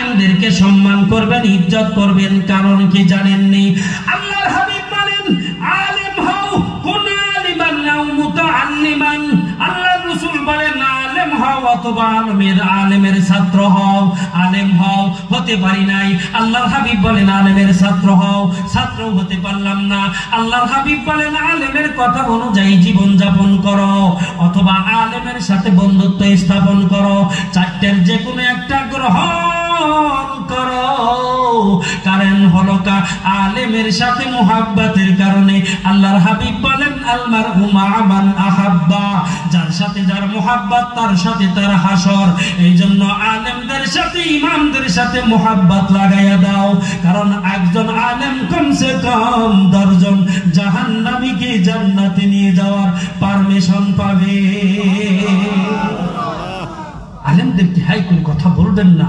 আলেমদেরকে সম্মান করবেন, ইজ্জত করবেন। কারণ কি জানেননি? আল্লাহর হাবিব বলেন, আলেম হও, কোন আলিমান নাও মুতাআল্লিমান। আল্লাহর রাসূল বলেন, আলেম হও অথবা আলেমের ছাত্র হও। আলেম হও, হতে পারি নাই। আল্লাহর হাবিব বলেন, আলেমের ছাত্র হও, ছাত্র হতে পারলাম না। আল্লাহর হাবিব বলেন, আলেমের কথা অনুযায়ী জীবন যাপন করো অথবা আলেমের সাথে বন্ধুত্ব স্থাপন করো। চারটের যে কোনো একটা গ্রহণ করো। কারণ হলো আলেমের সাথে মুহাব্বতের কারণে আল্লাহর হাবিব বলেন, আল মারহু মা মান আহাব্বা। যার সাথে যার মুহাব্বত তার সাথে তার হাসর। এই জন্য আলেমদের সাথে ইমামদের সাথে মুহাব্বত লাগাইয়া দাও। কারণ একজন আলেম কমসে কম 10 জন জাহান্নামীকে জান্নাতে নিয়ে যাওয়ার পারমিশন পাবে। আলেমদেরকে হাই করে কথা বলবেন না।